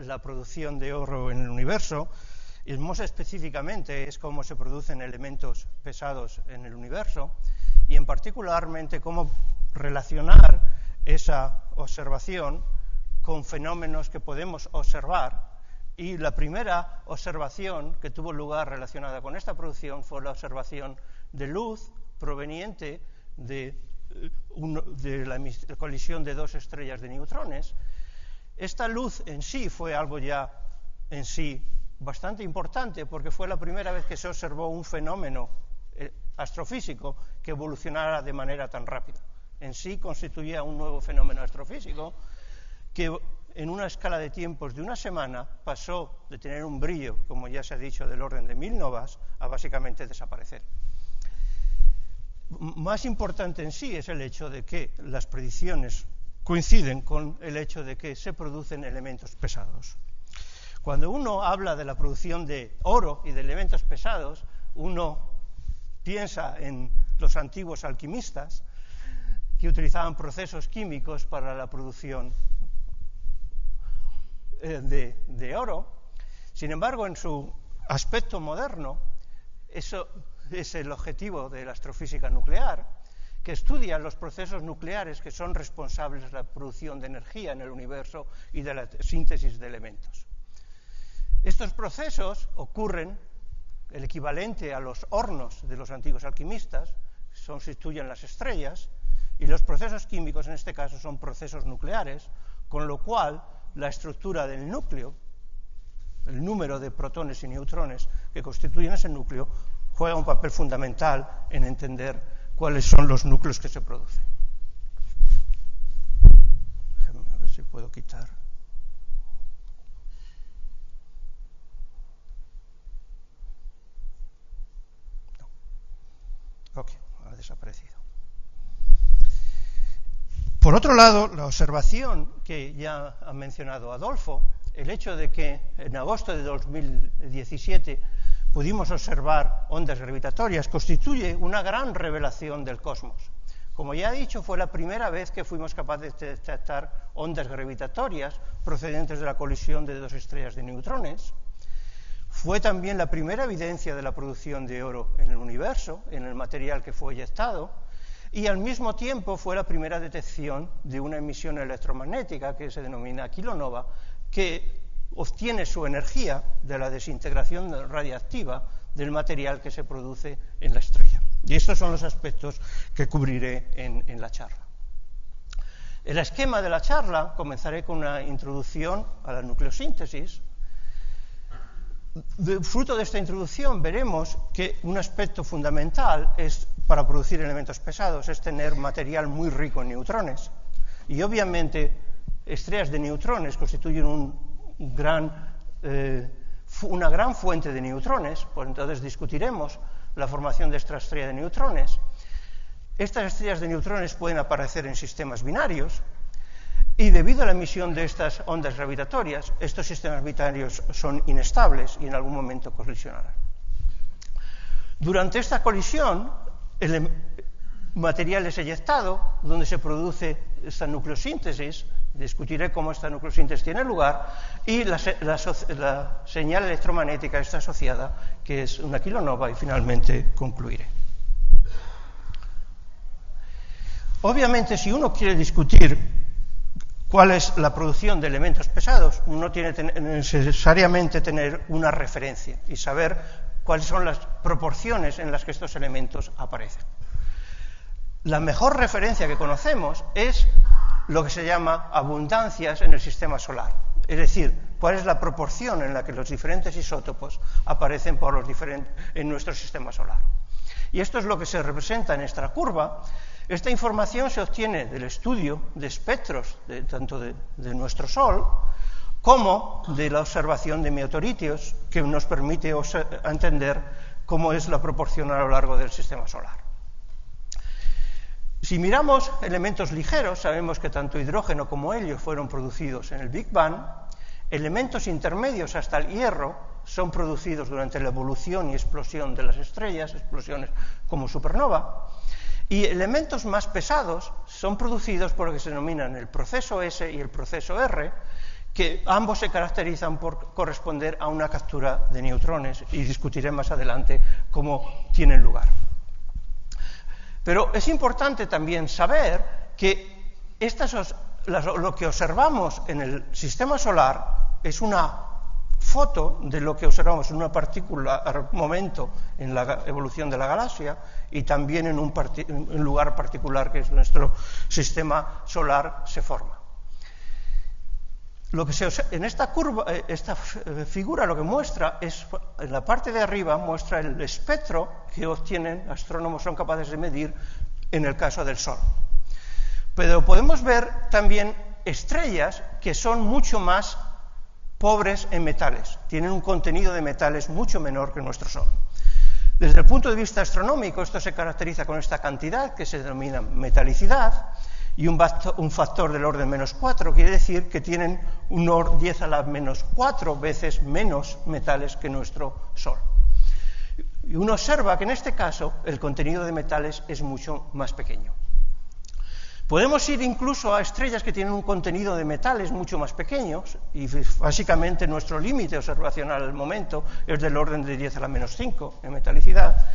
la producción de oro en el universo, y más específicamente es cómo se producen elementos pesados en el universo, y en particularmente cómo relacionar esa observación con fenómenos que podemos observar. Y la primera observación que tuvo lugar relacionada con esta producción fue la observación de luz proveniente de la colisión de dos estrellas de neutrones. Esta luz en sí fue algo ya en sí bastante importante, porque fue la primera vez que se observó un fenómeno astrofísico que evolucionara de manera tan rápida. En sí constituía un nuevo fenómeno astrofísico que en una escala de tiempos de una semana pasó de tener un brillo, como ya se ha dicho, del orden de 1000 novas, a básicamente desaparecer. Más importante en sí es el hecho de que las predicciones coinciden con el hecho de que se producen elementos pesados. Cuando uno habla de la producción de oro y de elementos pesados, uno piensa en los antiguos alquimistas que utilizaban procesos químicos para la producción de oro. Sin embargo, en su aspecto moderno, eso es el objetivo de la astrofísica nuclear, que estudia los procesos nucleares que son responsables de la producción de energía en el universo y de la síntesis de elementos. Estos procesos ocurren, el equivalente a los hornos de los antiguos alquimistas, sustituyen las estrellas, y los procesos químicos en este caso son procesos nucleares, con lo cual la estructura del núcleo, el número de protones y neutrones que constituyen ese núcleo, juega un papel fundamental en entender cuáles son los núcleos que se producen. Déjame a ver si puedo quitar. No. Ok, ha desaparecido. Por otro lado, la observación que ya ha mencionado Adolfo, el hecho de que en agosto de 2017 pudimos observar ondas gravitatorias, constituye una gran revelación del cosmos. Como ya he dicho, fue la primera vez que fuimos capaces de detectar ondas gravitatorias procedentes de la colisión de dos estrellas de neutrones. Fue también la primera evidencia de la producción de oro en el universo, en el material que fue eyectado, y al mismo tiempo fue la primera detección de una emisión electromagnética que se denomina kilonova, que obtiene su energía de la desintegración radiactiva del material que se produce en la estrella. Y estos son los aspectos que cubriré en la charla. El esquema de la charla, comenzaré con una introducción a la nucleosíntesis. Fruto de esta introducción veremos que un aspecto fundamental para producir elementos pesados es tener material muy rico en neutrones. Y obviamente estrellas de neutrones constituyen una gran fuente de neutrones, pues entonces discutiremos la formación de esta estrella de neutrones. Estas estrellas de neutrones pueden aparecer en sistemas binarios, y debido a la emisión de estas ondas gravitatorias, estos sistemas binarios son inestables y en algún momento colisionarán. Durante esta colisión, el material es eyectado, donde se produce esta nucleosíntesis. Discutiré cómo esta nucleosíntesis tiene lugar, y la señal electromagnética está asociada, que es una kilonova, y finalmente concluiré. Obviamente, si uno quiere discutir cuál es la producción de elementos pesados, uno tiene necesariamente tener una referencia y saber cuáles son las proporciones en las que estos elementos aparecen. La mejor referencia que conocemos es lo que se llama abundancias en el sistema solar, es decir, cuál es la proporción en la que los diferentes isótopos aparecen en nuestro sistema solar. Y esto es lo que se representa en esta curva. Esta información se obtiene del estudio de espectros tanto de nuestro Sol como de la observación de meteoritos, que nos permite entender cómo es la proporción a lo largo del sistema solar. Si miramos elementos ligeros, sabemos que tanto hidrógeno como helio fueron producidos en el Big Bang. Elementos intermedios hasta el hierro son producidos durante la evolución y explosión de las estrellas, explosiones como supernova. Y elementos más pesados son producidos por lo que se denominan el proceso S y el proceso R, que ambos se caracterizan por corresponder a una captura de neutrones, y discutiré más adelante cómo tienen lugar. Pero es importante también saber que lo que observamos en el sistema solar es una foto de lo que observamos en un particular momento en la evolución de la galaxia, y también en un lugar particular que es nuestro sistema solar se forma. En esta figura lo que muestra es, en la parte de arriba, muestra el espectro que obtienen, astrónomos son capaces de medir en el caso del Sol. Pero podemos ver también estrellas que son mucho más pobres en metales, tienen un contenido de metales mucho menor que nuestro Sol. Desde el punto de vista astronómico, esto se caracteriza con esta cantidad que se denomina metalicidad, y un factor del orden -4, quiere decir que tienen 10 a la -4 veces menos metales que nuestro Sol. Y uno observa que en este caso el contenido de metales es mucho más pequeño. Podemos ir incluso a estrellas que tienen un contenido de metales mucho más pequeños, y básicamente nuestro límite observacional al momento es del orden de 10 a la -5 en metalicidad.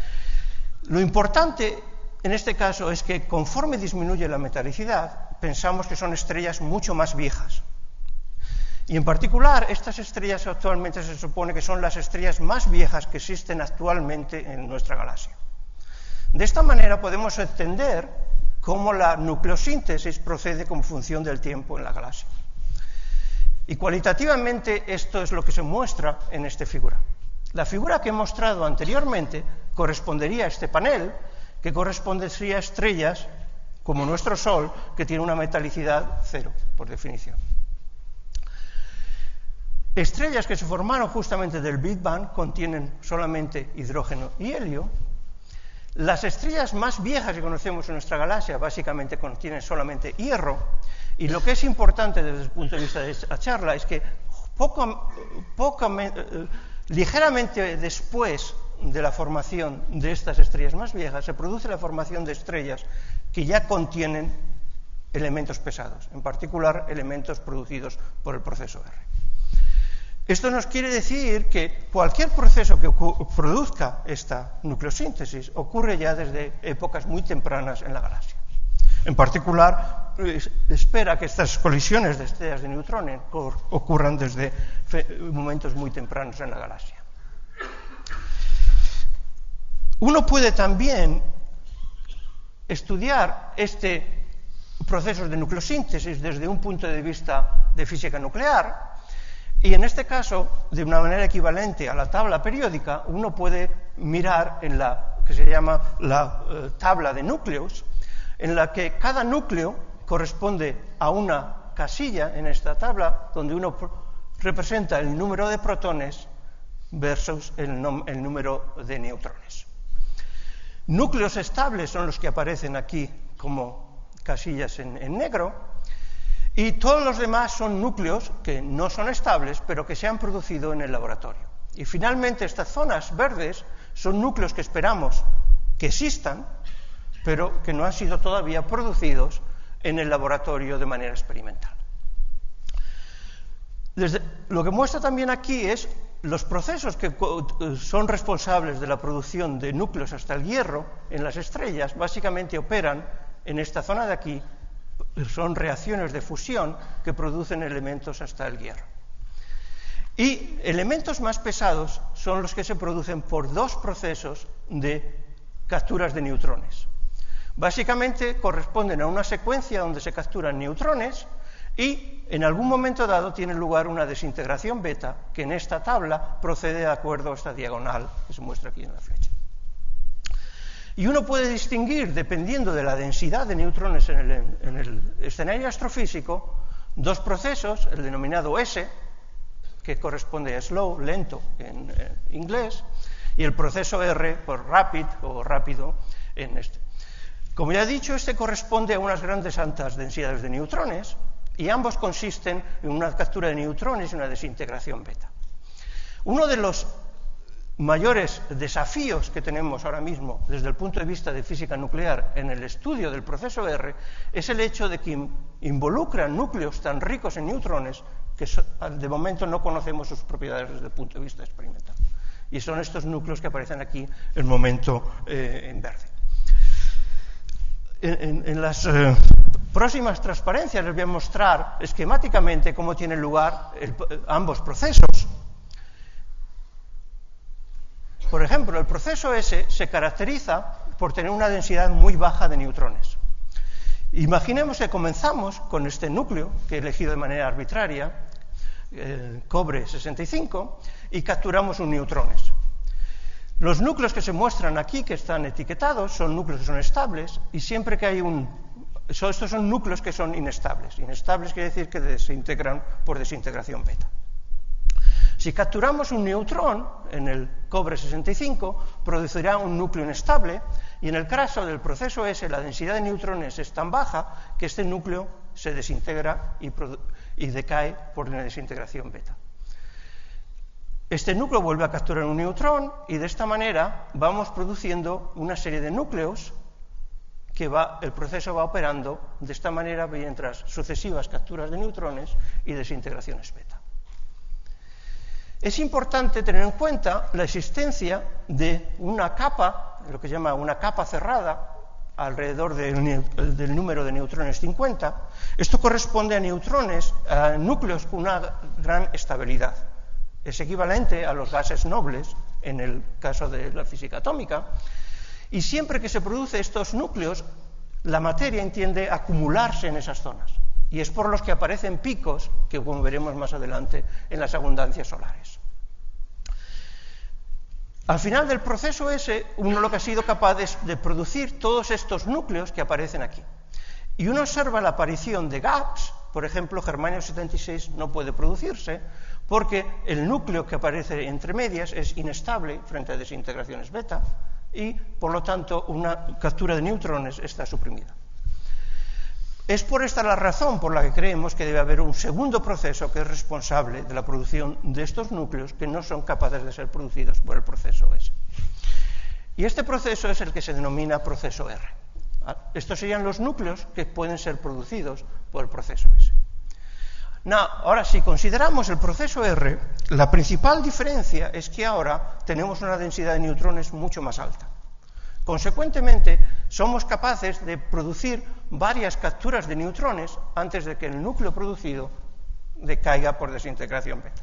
Lo importante en este caso es que conforme disminuye la metalicidad, pensamos que son estrellas mucho más viejas. Y en particular, estas estrellas actualmente se supone que son las estrellas más viejas que existen actualmente en nuestra galaxia. De esta manera podemos entender cómo la nucleosíntesis procede como función del tiempo en la galaxia. Y cualitativamente esto es lo que se muestra en esta figura. La figura que he mostrado anteriormente correspondería a este panel, que correspondería a estrellas como nuestro Sol, que tiene una metalicidad 0, por definición. Estrellas que se formaron justamente del Big Bang contienen solamente hidrógeno y helio. Las estrellas más viejas que conocemos en nuestra galaxia básicamente contienen solamente hierro, y lo que es importante desde el punto de vista de esta charla es que ligeramente después de la formación de estas estrellas más viejas se produce la formación de estrellas que ya contienen elementos pesados, en particular elementos producidos por el proceso R. Esto nos quiere decir que cualquier proceso que produzca esta nucleosíntesis ocurre ya desde épocas muy tempranas en la galaxia. En particular, espera que estas colisiones de estrellas de neutrones ocurran desde momentos muy tempranos en la galaxia. Uno puede también estudiar este proceso de nucleosíntesis desde un punto de vista de física nuclear, y en este caso, de una manera equivalente a la tabla periódica, uno puede mirar en la que se llama la tabla de núcleos, en la que cada núcleo corresponde a una casilla en esta tabla, donde uno representa el número de protones versus el número de neutrones. Núcleos estables son los que aparecen aquí como casillas en negro, y todos los demás son núcleos que no son estables, pero que se han producido en el laboratorio. Y finalmente estas zonas verdes son núcleos que esperamos que existan, pero que no han sido todavía producidos en el laboratorio de manera experimental. Lo que muestra también aquí es los procesos que son responsables de la producción de núcleos hasta el hierro en las estrellas. Básicamente operan en esta zona de aquí, son reacciones de fusión que producen elementos hasta el hierro. Y elementos más pesados son los que se producen por dos procesos de capturas de neutrones. Básicamente corresponden a una secuencia donde se capturan neutrones y en algún momento dado tiene lugar una desintegración beta que en esta tabla procede de acuerdo a esta diagonal que se muestra aquí en la flecha. Y uno puede distinguir, dependiendo de la densidad de neutrones en el escenario astrofísico, dos procesos, el denominado S, que corresponde a slow, lento en inglés, y el proceso R, por rapid o rápido en este. Como ya he dicho, este corresponde a unas grandes altas densidades de neutrones, y ambos consisten en una captura de neutrones y una desintegración beta. Uno de los mayores desafíos que tenemos ahora mismo desde el punto de vista de física nuclear en el estudio del proceso R es el hecho de que involucran núcleos tan ricos en neutrones que de momento no conocemos sus propiedades desde el punto de vista experimental. Y son estos núcleos que aparecen aquí el momento en verde. En las próximas transparencias les voy a mostrar esquemáticamente cómo tienen lugar ambos procesos. Por ejemplo, el proceso S se caracteriza por tener una densidad muy baja de neutrones. Imaginemos que comenzamos con este núcleo, que he elegido de manera arbitraria, cobre 65, y capturamos un neutrones. Los núcleos que se muestran aquí, que están etiquetados, son núcleos que son estables, y siempre que hay estos son núcleos que son inestables. Inestables quiere decir que desintegran por desintegración beta. Si capturamos un neutrón en el cobre 65, producirá un núcleo inestable, y en el caso del proceso S, la densidad de neutrones es tan baja que este núcleo se desintegra y decae por la desintegración beta. Este núcleo vuelve a capturar un neutrón, y de esta manera vamos produciendo una serie de núcleos que el proceso va operando de esta manera mientras sucesivas capturas de neutrones y desintegraciones beta. Es importante tener en cuenta la existencia de una capa, lo que se llama una capa cerrada, alrededor del número de neutrones 50. Esto corresponde a núcleos con una gran estabilidad. Es equivalente a los gases nobles en el caso de la física atómica. Y siempre que se producen estos núcleos, la materia tiende a acumularse en esas zonas. Y es por los que aparecen picos, que como veremos más adelante, en las abundancias solares. Al final del proceso S, uno lo que ha sido capaz es de producir todos estos núcleos que aparecen aquí. Y uno observa la aparición de gaps, por ejemplo, germanio 76 no puede producirse, porque el núcleo que aparece entre medias es inestable frente a desintegraciones beta, y por lo tanto una captura de neutrones está suprimida. Es por esta la razón por la que creemos que debe haber un segundo proceso que es responsable de la producción de estos núcleos que no son capaces de ser producidos por el proceso S. Y este proceso es el que se denomina proceso R. Estos serían los núcleos que pueden ser producidos por el proceso S. Ahora, si consideramos el proceso R, la principal diferencia es que ahora tenemos una densidad de neutrones mucho más alta. Consecuentemente, somos capaces de producir varias capturas de neutrones antes de que el núcleo producido decaiga por desintegración beta.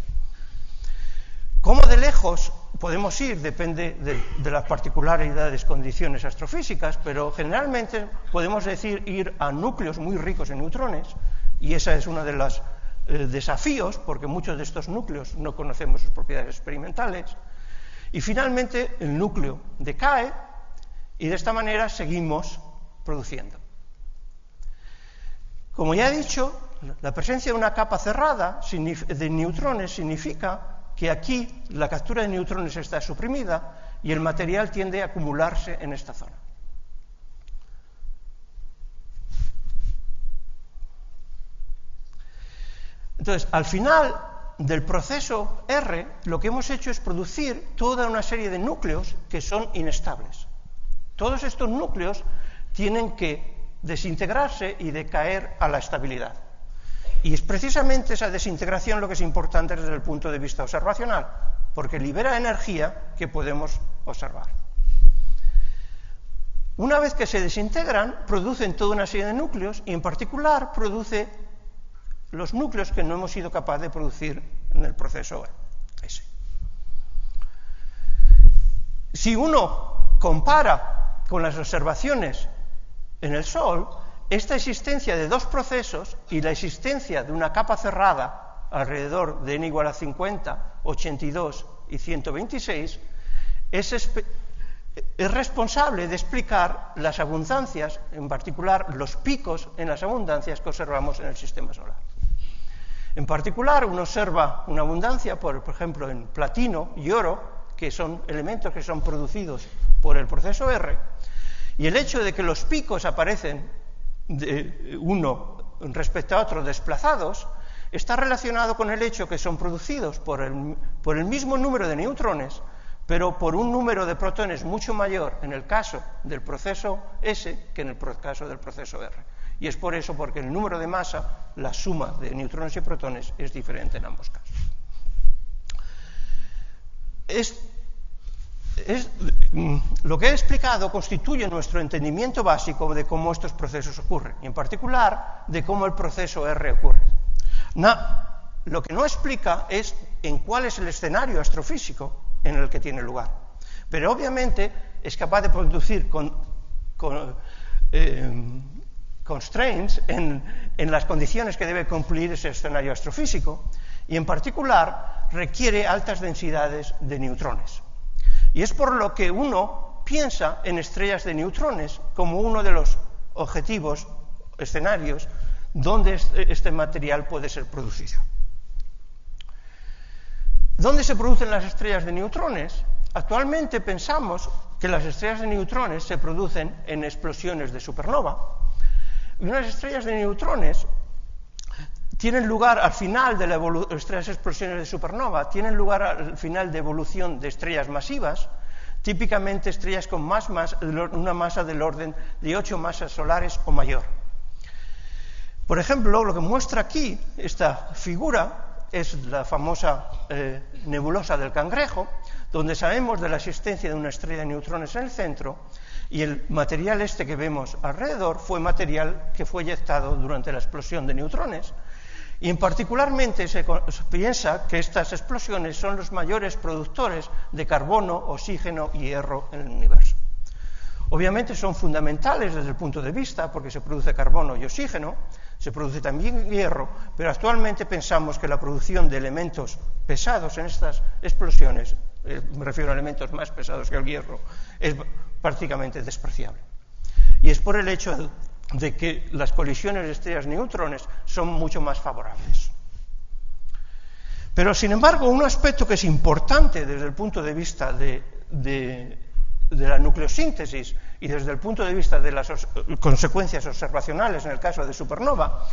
¿Cómo de lejos podemos ir? Depende de las particularidades, condiciones astrofísicas, pero generalmente podemos ir a núcleos muy ricos en neutrones, y esa es una de los desafíos, porque muchos de estos núcleos no conocemos sus propiedades experimentales, y finalmente el núcleo decae, y de esta manera seguimos produciendo. Como ya he dicho, la presencia de una capa cerrada de neutrones significa que aquí la captura de neutrones está suprimida y el material tiende a acumularse en esta zona. Entonces, al final del proceso R, lo que hemos hecho es producir toda una serie de núcleos que son inestables. Todos estos núcleos tienen que desintegrarse y decaer a la estabilidad. Y es precisamente esa desintegración lo que es importante desde el punto de vista observacional, porque libera energía que podemos observar. Una vez que se desintegran, producen toda una serie de núcleos, y en particular produce los núcleos que no hemos sido capaces de producir en el proceso S. Si uno compara con las observaciones en el Sol, esta existencia de dos procesos y la existencia de una capa cerrada alrededor de n igual a 50, 82 y 126 es responsable de explicar las abundancias, en particular los picos en las abundancias que observamos en el sistema solar. En particular, uno observa una abundancia, por ejemplo, en platino y oro, que son elementos que son producidos por el proceso R, y el hecho de que los picos aparecen de uno respecto a otro desplazados está relacionado con el hecho que son producidos por el mismo número de neutrones, pero por un número de protones mucho mayor en el caso del proceso S que en el caso del proceso R. Y es por eso porque el número de masa, la suma de neutrones y protones, es diferente en ambos casos. Lo que he explicado constituye nuestro entendimiento básico de cómo estos procesos ocurren, y en particular de cómo el proceso R ocurre. Lo que no explica es en cuál es el escenario astrofísico en el que tiene lugar. Pero obviamente es capaz de producir constraints en las condiciones que debe cumplir ese escenario astrofísico, y en particular requiere altas densidades de neutrones. Y es por lo que uno piensa en estrellas de neutrones como uno de los objetivos, escenarios, donde este material puede ser producido. ¿Dónde se producen las estrellas de neutrones? Actualmente pensamos que las estrellas de neutrones se producen en explosiones de supernova. Y unas estrellas de neutrones tienen lugar al final de estas explosiones de supernova, tienen lugar al final de evolución de estrellas masivas, típicamente estrellas con una masa del orden de 8 masas solares o mayor. Por ejemplo, lo que muestra aquí esta figura es la famosa nebulosa del Cangrejo, donde sabemos de la existencia de una estrella de neutrones en el centro, y el material este que vemos alrededor fue material que fue eyectado durante la explosión de neutrones. Y en particularmente se piensa que estas explosiones son los mayores productores de carbono, oxígeno y hierro en el universo. Obviamente son fundamentales desde el punto de vista, porque se produce carbono y oxígeno, se produce también hierro, pero actualmente pensamos que la producción de elementos pesados en estas explosiones, me refiero a elementos más pesados que el hierro, es prácticamente despreciable. Y es por el hecho de que las colisiones de estrellas-neutrones son mucho más favorables. Pero, sin embargo, un aspecto que es importante desde el punto de vista de la nucleosíntesis y desde el punto de vista de las consecuencias observacionales en el caso de supernova,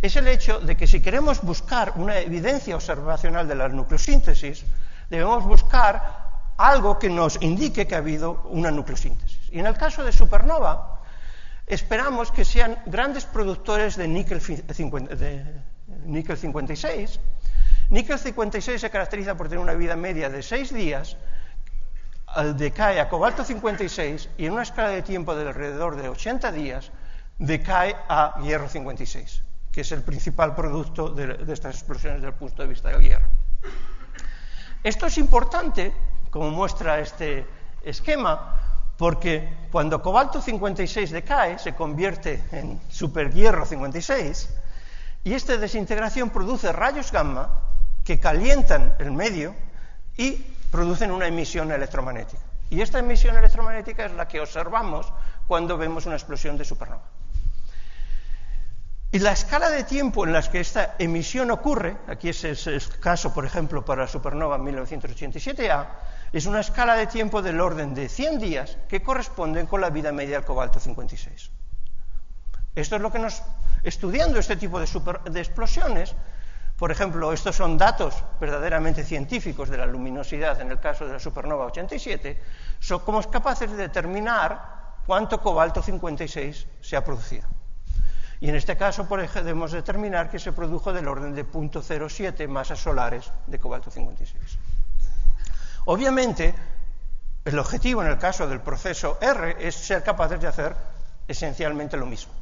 es el hecho de que si queremos buscar una evidencia observacional de la nucleosíntesis, debemos buscar algo que nos indique que ha habido una nucleosíntesis. Y en el caso de supernova, esperamos que sean grandes productores de níquel 56. Níquel 56 se caracteriza por tener una vida media de 6 días, decae a cobalto 56 y en una escala de tiempo de alrededor de 80 días decae a hierro 56, que es el principal producto de estas explosiones desde el punto de vista del hierro. Esto es importante, como muestra este esquema, porque cuando cobalto 56 decae, se convierte en superhierro 56, y esta desintegración produce rayos gamma que calientan el medio y producen una emisión electromagnética. Y esta emisión electromagnética es la que observamos cuando vemos una explosión de supernova. Y la escala de tiempo en la que esta emisión ocurre, aquí es el caso, por ejemplo, para la supernova 1987A, es una escala de tiempo del orden de 100 días que corresponden con la vida media del cobalto 56. Esto es lo que estudiando este tipo de explosiones, por ejemplo, estos son datos verdaderamente científicos de la luminosidad en el caso de la supernova 87, somos capaces de determinar cuánto cobalto 56 se ha producido. Y en este caso, por ejemplo, debemos determinar que se produjo del orden de 0.07 masas solares de cobalto 56. Obviamente, el objetivo en el caso del proceso R es ser capaces de hacer esencialmente lo mismo.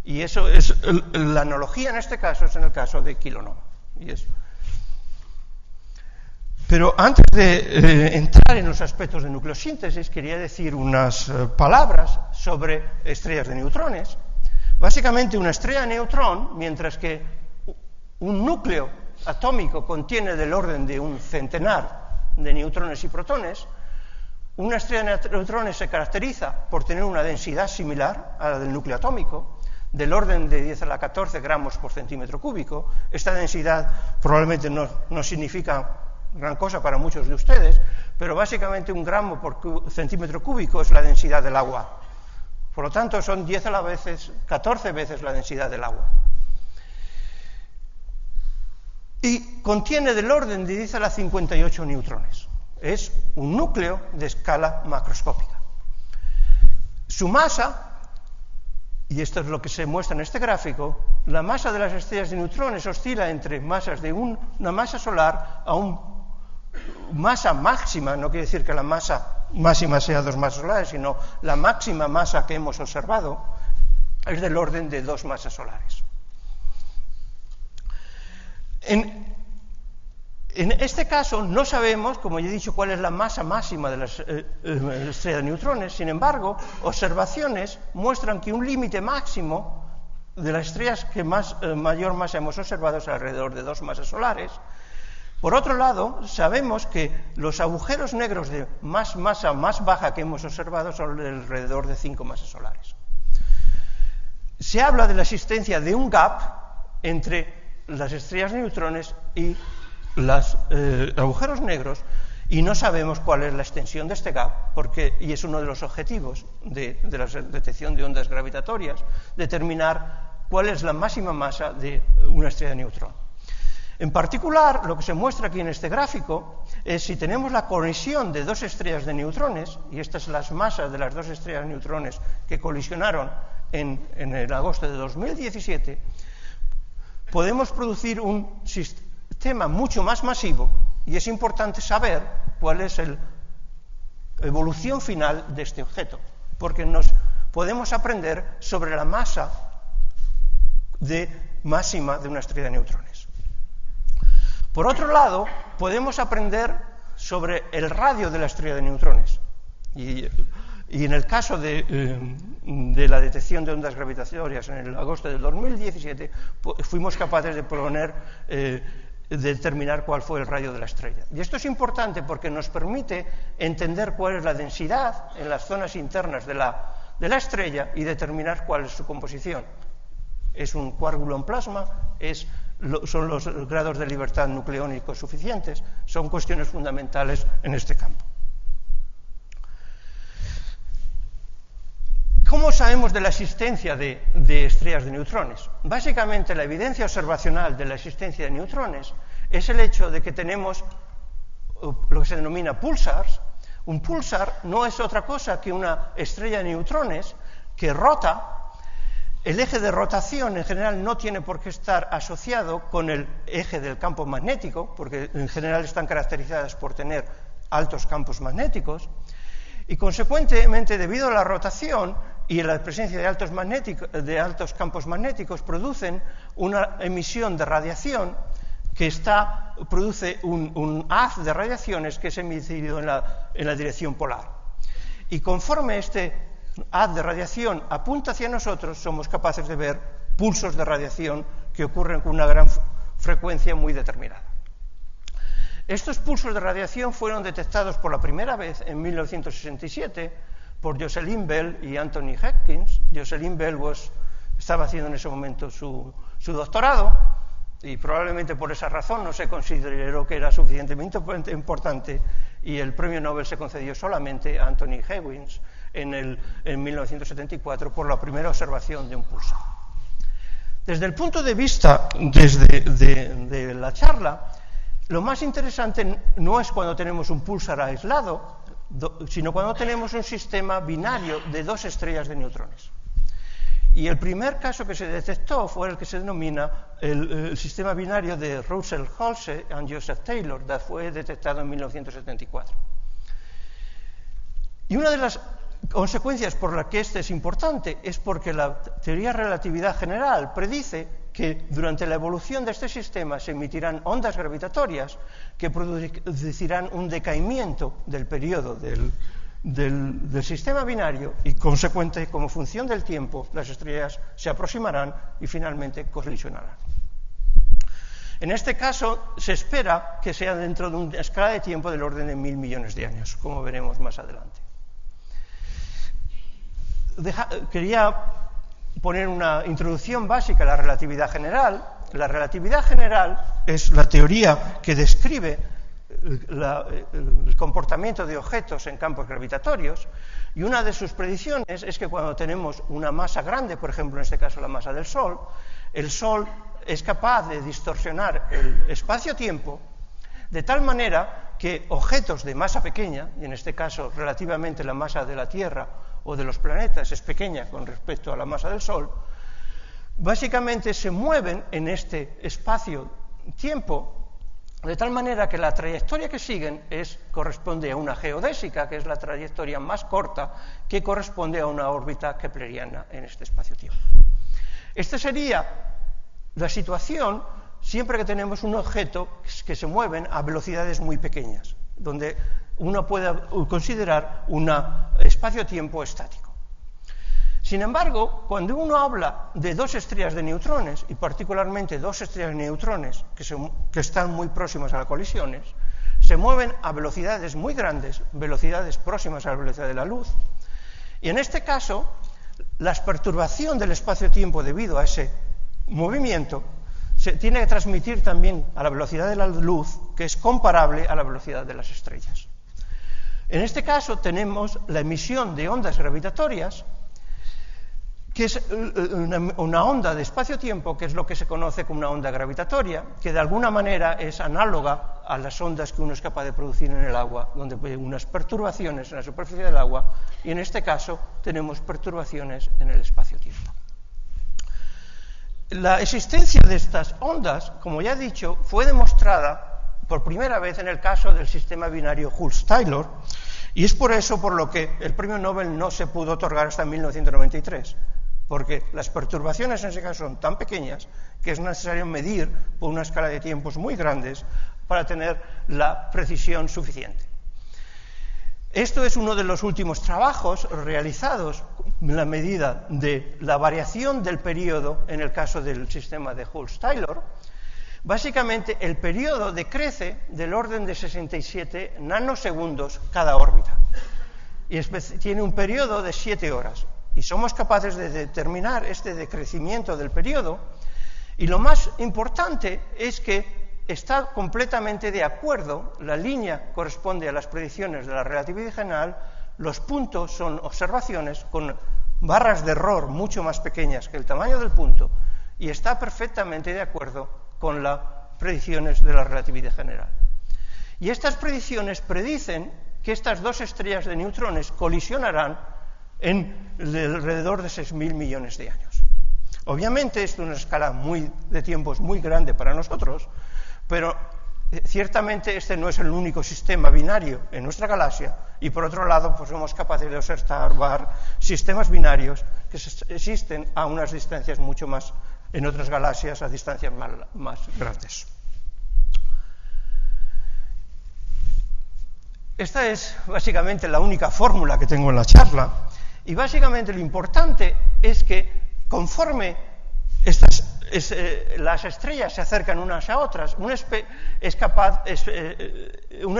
Y eso es la analogía en este caso es en el caso de kilonova. Pero antes de entrar en los aspectos de nucleosíntesis, quería decir unas palabras sobre estrellas de neutrones. Básicamente, una estrella de neutrón, mientras que un núcleo atómico contiene del orden de un centenar de neutrones y protones, una estrella de neutrones se caracteriza por tener una densidad similar a la del núcleo atómico, del orden de 10 a la 14 gramos por centímetro cúbico. Esta densidad probablemente no significa gran cosa para muchos de ustedes, pero básicamente un gramo por centímetro cúbico es la densidad del agua. Por lo tanto, son 14 veces la densidad del agua. Y contiene del orden de 10 a la 58 neutrones. Es un núcleo de escala macroscópica. Su masa y esto es lo que se muestra en este gráfico, la masa de las estrellas de neutrones oscila entre masas de una masa solar a una masa máxima, no quiere decir que la masa máxima sea 2 masas solares, sino la máxima masa que hemos observado es del orden de 2 masas solares. En este caso no sabemos, como ya he dicho, cuál es la masa máxima de las estrellas de neutrones. Sin embargo, observaciones muestran que un límite máximo de las estrellas que mayor masa hemos observado es alrededor de 2 masas solares. Por otro lado, sabemos que los agujeros negros de masa más baja que hemos observado son de alrededor de 5 masas solares. Se habla de la existencia de un gap entre las estrellas de neutrones y los agujeros negros, y no sabemos cuál es la extensión de este gap, y es uno de los objetivos de la detección de ondas gravitatorias, determinar cuál es la máxima masa de una estrella de neutrón. En particular, lo que se muestra aquí en este gráfico es si tenemos la colisión de 2 estrellas de neutrones, y estas son las masas de las 2 estrellas de neutrones que colisionaron en el agosto de 2017, podemos producir un sistema mucho más masivo, y es importante saber cuál es la evolución final de este objeto, porque nos podemos aprender sobre la masa máxima de una estrella de neutrones. Por otro lado, podemos aprender sobre el radio de la estrella de neutrones, y en el caso de la detección de ondas gravitatorias en el agosto del 2017, fuimos capaces de determinar cuál fue el radio de la estrella. Y esto es importante porque nos permite entender cuál es la densidad en las zonas internas de la estrella y determinar cuál es su composición. ¿Es un quark-gluon plasma? ¿Son los grados de libertad nucleónicos suficientes? Son cuestiones fundamentales en este campo. ¿Cómo sabemos de la existencia de estrellas de neutrones? Básicamente, la evidencia observacional de la existencia de neutrones es el hecho de que tenemos lo que se denomina pulsars. Un pulsar no es otra cosa que una estrella de neutrones que rota. El eje de rotación en general no tiene por qué estar asociado con el eje del campo magnético, porque en general están caracterizadas por tener altos campos magnéticos, y consecuentemente, debido a la rotación y a la presencia de altos campos magnéticos, producen una emisión de radiación que produce un haz de radiaciones que es emitido en la dirección polar. Y conforme este haz de radiación apunta hacia nosotros, somos capaces de ver pulsos de radiación que ocurren con una gran frecuencia muy determinada. Estos pulsos de radiación fueron detectados por la primera vez en 1967 por Jocelyn Bell y Anthony Hopkins. Jocelyn Bell estaba haciendo en ese momento su doctorado, y probablemente por esa razón no se consideró que era suficientemente importante, y el premio Nobel se concedió solamente a Anthony Hopkins en 1974 por la primera observación de un pulsar. Desde el punto de vista de la charla, lo más interesante no es cuando tenemos un pulsar aislado, sino cuando tenemos un sistema binario de 2 estrellas de neutrones. Y el primer caso que se detectó fue el que se denomina el sistema binario de Russell Halse y Joseph Taylor, que fue detectado en 1974. Y una de las consecuencias por las que este es importante es porque la teoría de relatividad general predice que durante la evolución de este sistema se emitirán ondas gravitatorias que producirán un decaimiento del periodo del sistema binario, y consecuente, como función del tiempo, las estrellas se aproximarán y finalmente colisionarán. En este caso se espera que sea dentro de una escala de tiempo del orden de 1.000 millones de años, como veremos más adelante. Quería poner una introducción básica a la relatividad general. La relatividad general es la teoría que describe el comportamiento de objetos en campos gravitatorios, y una de sus predicciones es que cuando tenemos una masa grande, por ejemplo en este caso la masa del Sol, el Sol es capaz de distorsionar el espacio-tiempo de tal manera que objetos de masa pequeña, y en este caso relativamente la masa de la Tierra o de los planetas es pequeña con respecto a la masa del Sol, básicamente se mueven en este espacio-tiempo de tal manera que la trayectoria que siguen corresponde a una geodésica, que es la trayectoria más corta, que corresponde a una órbita kepleriana en este espacio-tiempo. Esta sería la situación siempre que tenemos un objeto que se mueve a velocidades muy pequeñas, donde uno puede considerar un espacio-tiempo estático. Sin embargo, cuando uno habla de dos estrellas de neutrones, y particularmente dos estrellas de neutrones que están muy próximas a las colisiones, se mueven a velocidades muy grandes, velocidades próximas a la velocidad de la luz, y en este caso, la perturbación del espacio-tiempo debido a ese movimiento se tiene que transmitir también a la velocidad de la luz, que es comparable a la velocidad de las estrellas. En este caso tenemos la emisión de ondas gravitatorias, que es una onda de espacio-tiempo, que es lo que se conoce como una onda gravitatoria, que de alguna manera es análoga a las ondas que uno es capaz de producir en el agua, donde hay unas perturbaciones en la superficie del agua, y en este caso tenemos perturbaciones en el espacio-tiempo. La existencia de estas ondas, como ya he dicho, fue demostrada por primera vez en el caso del sistema binario Hulse-Taylor, y es por eso por lo que el premio Nobel no se pudo otorgar hasta 1993, porque las perturbaciones en ese caso son tan pequeñas que es necesario medir por una escala de tiempos muy grandes para tener la precisión suficiente. Esto es uno de los últimos trabajos realizados en la medida de la variación del periodo en el caso del sistema de Hulse-Taylor. Básicamente, el periodo decrece del orden de 67 nanosegundos cada órbita, y tiene un periodo de 7 horas. Y somos capaces de determinar este decrecimiento del periodo, y lo más importante es que está completamente de acuerdo, la línea corresponde a las predicciones de la relatividad general, los puntos son observaciones con barras de error mucho más pequeñas que el tamaño del punto, y está perfectamente de acuerdo con las predicciones de la relatividad general. Y estas predicciones predicen que estas dos estrellas de neutrones colisionarán en alrededor de 6.000 millones de años. Obviamente esto es una escala de tiempos muy grande para nosotros, pero ciertamente este no es el único sistema binario en nuestra galaxia, y por otro lado pues somos capaces de observar sistemas binarios que existen a unas distancias mucho más, en otras galaxias a distancias más grandes. Esta es básicamente la única fórmula que tengo en la charla, y básicamente lo importante es que conforme las estrellas se acercan unas a otras, uno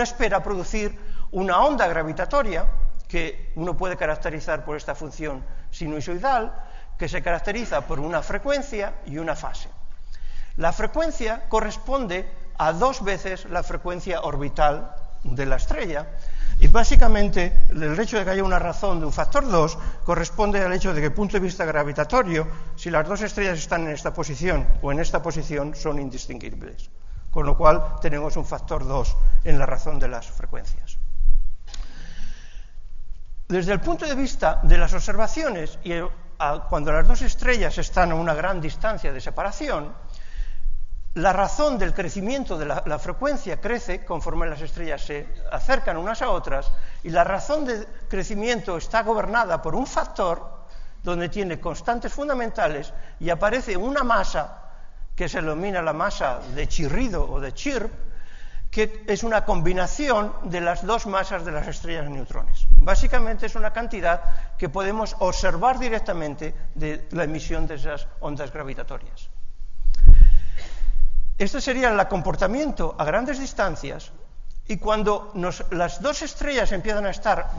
espera producir una onda gravitatoria que uno puede caracterizar por esta función sinusoidal, que se caracteriza por una frecuencia y una fase. La frecuencia corresponde a 2 veces la frecuencia orbital de la estrella, y básicamente el hecho de que haya una razón de un factor 2 corresponde al hecho de que, desde el punto de vista gravitatorio, si las dos estrellas están en esta posición o en esta posición, son indistinguibles, con lo cual tenemos un factor 2 en la razón de las frecuencias. Desde el punto de vista de las observaciones, y cuando las dos estrellas están a una gran distancia de separación, la razón del crecimiento de la frecuencia crece conforme las estrellas se acercan unas a otras, y la razón de crecimiento está gobernada por un factor donde tiene constantes fundamentales y aparece una masa que se denomina la masa de chirrido o de chirp, que es una combinación de las dos masas de las estrellas de neutrones. Básicamente es una cantidad que podemos observar directamente de la emisión de esas ondas gravitatorias. Este sería el comportamiento a grandes distancias, y cuando las dos estrellas empiezan a estar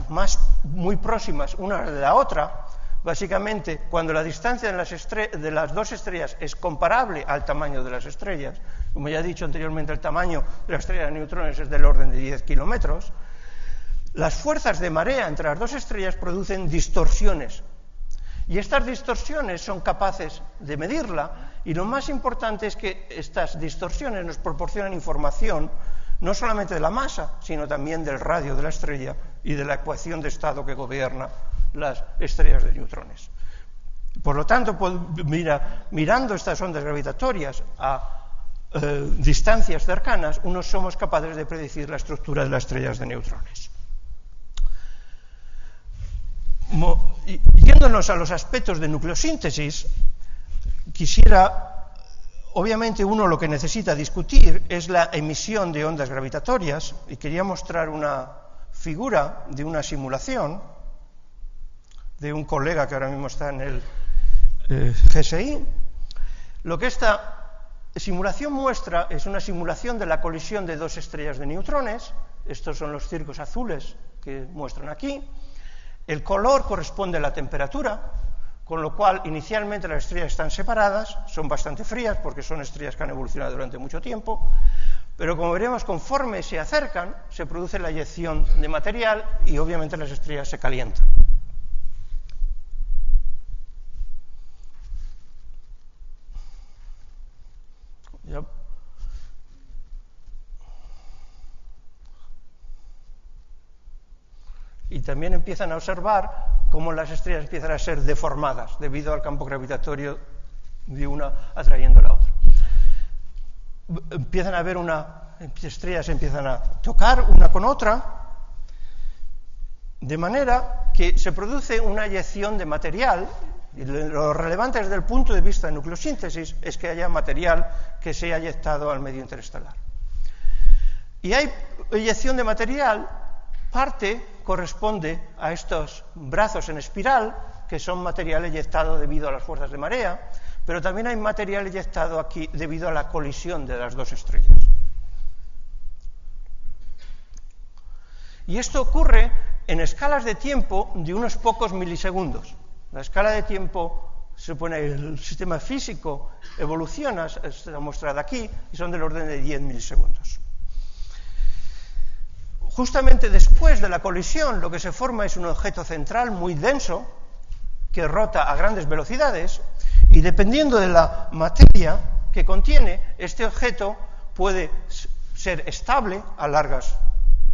muy próximas una de la otra, básicamente cuando la distancia de las dos estrellas es comparable al tamaño de las estrellas, como ya he dicho anteriormente, el tamaño de la estrella de neutrones es del orden de 10 kilómetros, las fuerzas de marea entre las dos estrellas producen distorsiones. Y estas distorsiones son capaces de medirla, y lo más importante es que estas distorsiones nos proporcionan información no solamente de la masa, sino también del radio de la estrella y de la ecuación de estado que gobierna las estrellas de neutrones. Por lo tanto, mirando estas ondas gravitatorias a distancias cercanas, uno somos capaces de predecir la estructura de las estrellas de neutrones. Yéndonos a los aspectos de nucleosíntesis, obviamente uno lo que necesita discutir es la emisión de ondas gravitatorias, y quería mostrar una figura de una simulación de un colega que ahora mismo está en el GSI. Lo que esta simulación muestra es una simulación de la colisión de dos estrellas de neutrones. Estos son los circos azules que muestran aquí. El color corresponde a la temperatura, con lo cual inicialmente las estrellas están separadas, son bastante frías porque son estrellas que han evolucionado durante mucho tiempo, pero como veremos, conforme se acercan, se produce la eyección de material y obviamente las estrellas se calientan. Y también empiezan a observar cómo las estrellas empiezan a ser deformadas debido al campo gravitatorio de una atrayendo a la otra. Estrellas empiezan a tocar una con otra, de manera que se produce una eyección de material. Y lo relevante desde el punto de vista de nucleosíntesis es que haya material que se haya eyectado al medio interestelar. Y hay eyección de material, parte corresponde a estos brazos en espiral, que son material eyectado debido a las fuerzas de marea, pero también hay material eyectado aquí debido a la colisión de las dos estrellas. Y esto ocurre en escalas de tiempo de unos pocos milisegundos. La escala de tiempo, se supone, el sistema físico evoluciona, está mostrada aquí, y son del orden de 10 milisegundos. Justamente después de la colisión, lo que se forma es un objeto central muy denso, que rota a grandes velocidades, y dependiendo de la materia que contiene, este objeto puede ser estable a largos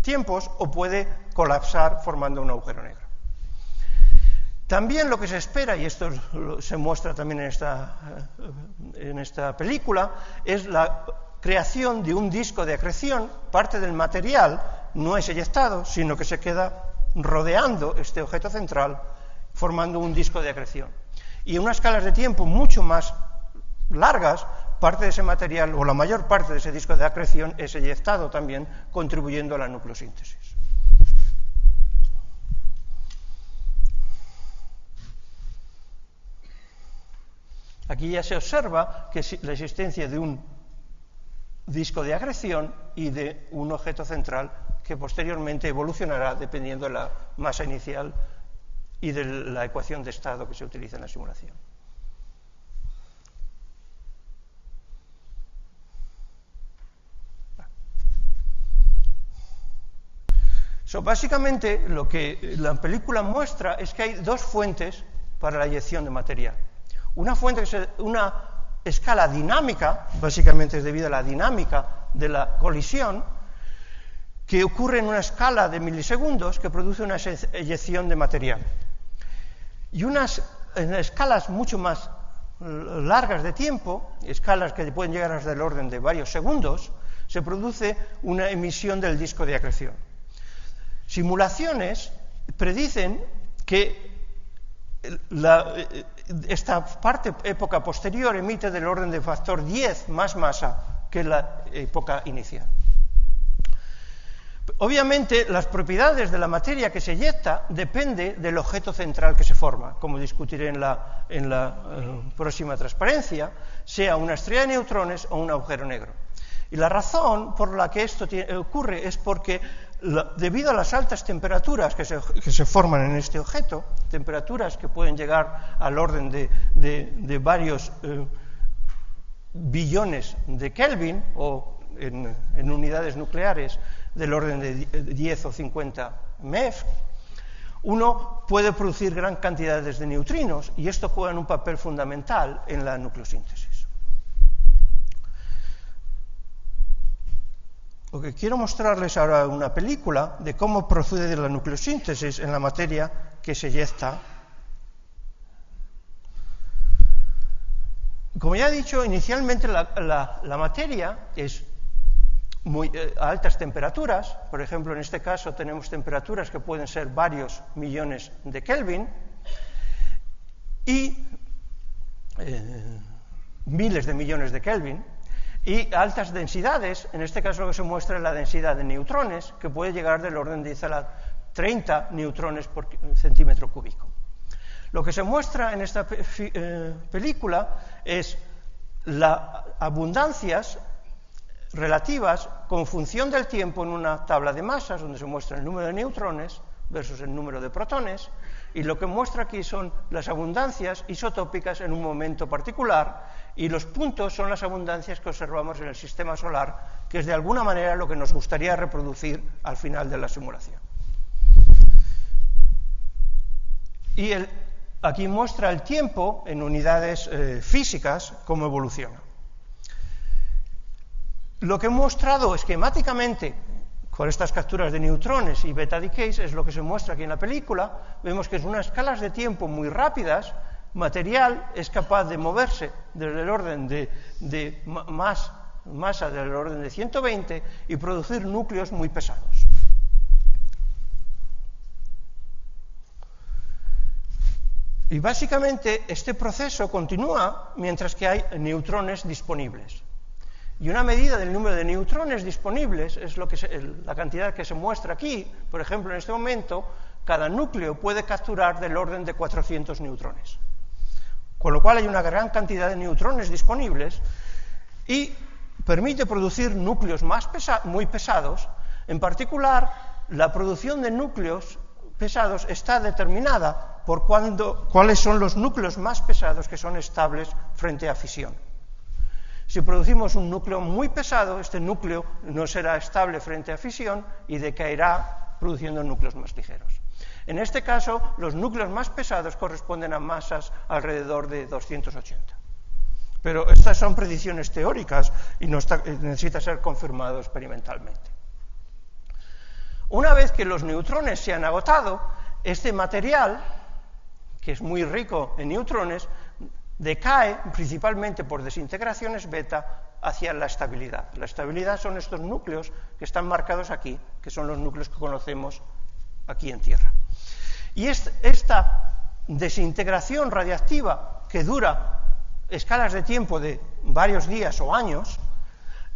tiempos o puede colapsar formando un agujero negro. También lo que se espera, y esto se muestra también en esta película, es la creación de un disco de acreción. Parte del material no es eyectado, sino que se queda rodeando este objeto central, formando un disco de acreción. Y en unas escalas de tiempo mucho más largas, parte de ese material, o la mayor parte de ese disco de acreción, es eyectado también, contribuyendo a la nucleosíntesis. Aquí ya se observa que la existencia de un disco de acreción y de un objeto central que posteriormente evolucionará dependiendo de la masa inicial y de la ecuación de estado que se utiliza en la simulación. Básicamente, lo que la película muestra es que hay dos fuentes para la eyección de material. Una fuente que es una escala dinámica, básicamente es debido a la dinámica de la colisión, que ocurre en una escala de milisegundos que produce una eyección de material. Y en escalas mucho más largas de tiempo, escalas que pueden llegar hasta el orden de varios segundos, se produce una emisión del disco de acreción. Simulaciones predicen que esta época posterior emite del orden de factor 10 más masa que la época inicial. Obviamente, las propiedades de la materia que se eyecta depende del objeto central que se forma, como discutiré en la próxima transparencia, sea una estrella de neutrones o un agujero negro. Y la razón por la que esto ocurre es porque, debido a las altas temperaturas que se forman en este objeto, temperaturas que pueden llegar al orden de varios billones de Kelvin, o en unidades nucleares del orden de 10 o 50 MeV, uno puede producir gran cantidades de neutrinos, y esto juega un papel fundamental en la nucleosíntesis. Lo que quiero mostrarles ahora es una película de cómo procede la nucleosíntesis en la materia que se eyecta. Como ya he dicho, inicialmente la materia es a altas temperaturas. Por ejemplo, en este caso tenemos temperaturas que pueden ser varios millones de Kelvin y miles de millones de Kelvin, y altas densidades. En este caso lo que se muestra es la densidad de neutrones, que puede llegar del orden de 10 a la 30 neutrones por centímetro cúbico. Lo que se muestra en esta película es las abundancias relativas con función del tiempo en una tabla de masas, donde se muestra el número de neutrones versus el número de protones, y lo que muestra aquí son las abundancias isotópicas en un momento particular, y los puntos son las abundancias que observamos en el sistema solar, que es de alguna manera lo que nos gustaría reproducir al final de la simulación. Y aquí muestra el tiempo en unidades físicas, cómo evoluciona. Lo que he mostrado esquemáticamente con estas capturas de neutrones y beta decays es lo que se muestra aquí en la película. Vemos que en unas escalas de tiempo muy rápidas, material es capaz de moverse desde el orden de masa del orden de 120 y producir núcleos muy pesados. Y básicamente este proceso continúa mientras que hay neutrones disponibles. Y una medida del número de neutrones disponibles es la cantidad que se muestra aquí. Por ejemplo, en este momento, cada núcleo puede capturar del orden de 400 neutrones. Con lo cual hay una gran cantidad de neutrones disponibles y permite producir núcleos muy pesados. En particular, la producción de núcleos pesados está determinada por cuáles son los núcleos más pesados que son estables frente a fisión. Si producimos un núcleo muy pesado, este núcleo no será estable frente a fisión y decaerá produciendo núcleos más ligeros. En este caso, los núcleos más pesados corresponden a masas alrededor de 280. Pero estas son predicciones teóricas y necesita ser confirmado experimentalmente. Una vez que los neutrones se han agotado, este material, que es muy rico en neutrones, decae principalmente por desintegraciones beta hacia la estabilidad. La estabilidad son estos núcleos que están marcados aquí, que son los núcleos que conocemos aquí en Tierra. Y esta desintegración radiactiva, que dura escalas de tiempo de varios días o años,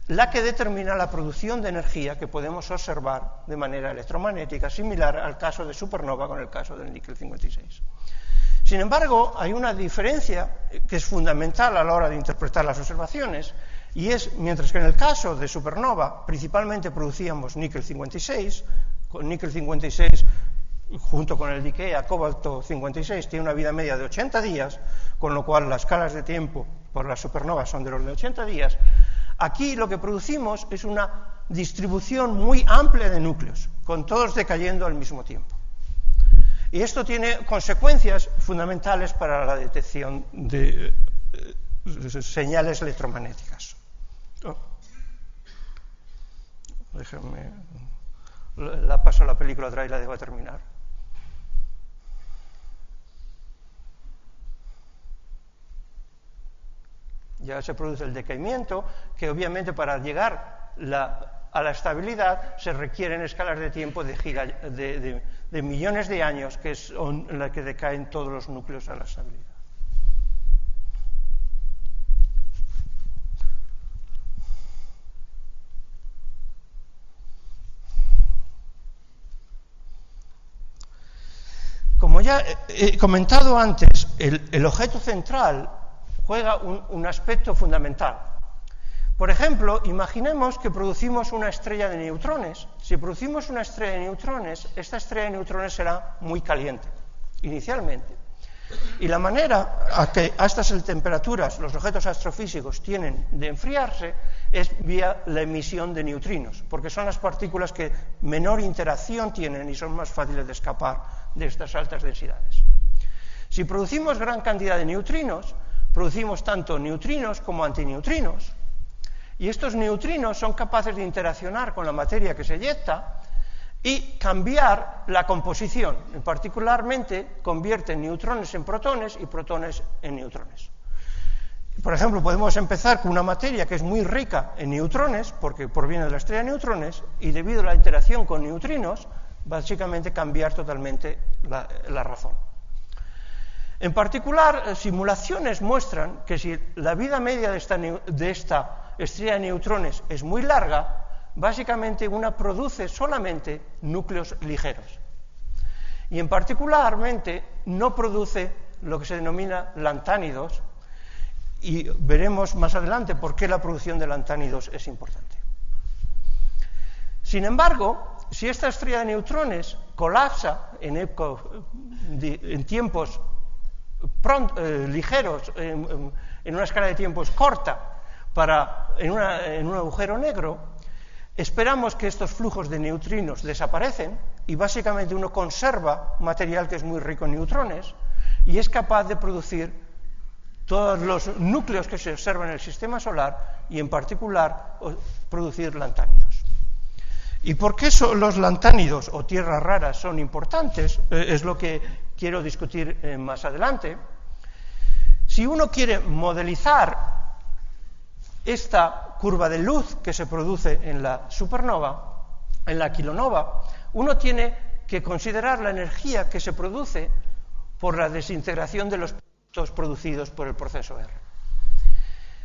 la que determina la producción de energía que podemos observar de manera electromagnética, similar al caso de supernova con el caso del níquel 56. Sin embargo, hay una diferencia que es fundamental a la hora de interpretar las observaciones, y es, mientras que en el caso de supernova principalmente producíamos níquel 56, con níquel 56 junto con el decay a cobalto 56 tiene una vida media de 80 días, con lo cual las escalas de tiempo por las supernovas son del orden de 80 días, aquí lo que producimos es una distribución muy amplia de núcleos, con todos decayendo al mismo tiempo. Y esto tiene consecuencias fundamentales para la detección de señales electromagnéticas. Déjenme, la paso a la película atrás y la dejo terminar. Ya se produce el decaimiento, que obviamente para llegar a la estabilidad se requieren escalas de tiempo de millones de años, que son en las que decaen todos los núcleos a la estabilidad. Como ya he comentado antes, el objeto central juega un aspecto fundamental. Por ejemplo, imaginemos que producimos una estrella de neutrones. Si producimos una estrella de neutrones, esta estrella de neutrones será muy caliente, inicialmente. Y la manera a que a estas temperaturas los objetos astrofísicos tienen de enfriarse es vía la emisión de neutrinos, porque son las partículas que menor interacción tienen y son más fáciles de escapar de estas altas densidades. Si producimos gran cantidad de neutrinos, producimos tanto neutrinos como antineutrinos, y estos neutrinos son capaces de interaccionar con la materia que se eyecta y cambiar la composición. Particularmente convierte neutrones en protones y protones en neutrones. Por ejemplo, podemos empezar con una materia que es muy rica en neutrones, porque proviene de la estrella de neutrones, y debido a la interacción con neutrinos, básicamente cambiar totalmente la razón. En particular, simulaciones muestran que si la vida media de esta estrella de neutrones es muy larga, básicamente una produce solamente núcleos ligeros. Y en particularmente no produce lo que se denomina lantánidos, y veremos más adelante por qué la producción de lantánidos es importante. Sin embargo, si esta estrella de neutrones colapsa en tiempos ligeros, en una escala de tiempos corta, en un agujero negro, esperamos que estos flujos de neutrinos desaparecen y básicamente uno conserva material que es muy rico en neutrones y es capaz de producir todos los núcleos que se observan en el sistema solar y en particular producir lantánidos. ¿Y por qué los lantánidos o tierras raras son importantes? Es lo que quiero discutir más adelante. Si uno quiere modelizar esta curva de luz que se produce en la supernova, en la kilonova, uno tiene que considerar la energía que se produce por la desintegración de los productos producidos por el proceso R.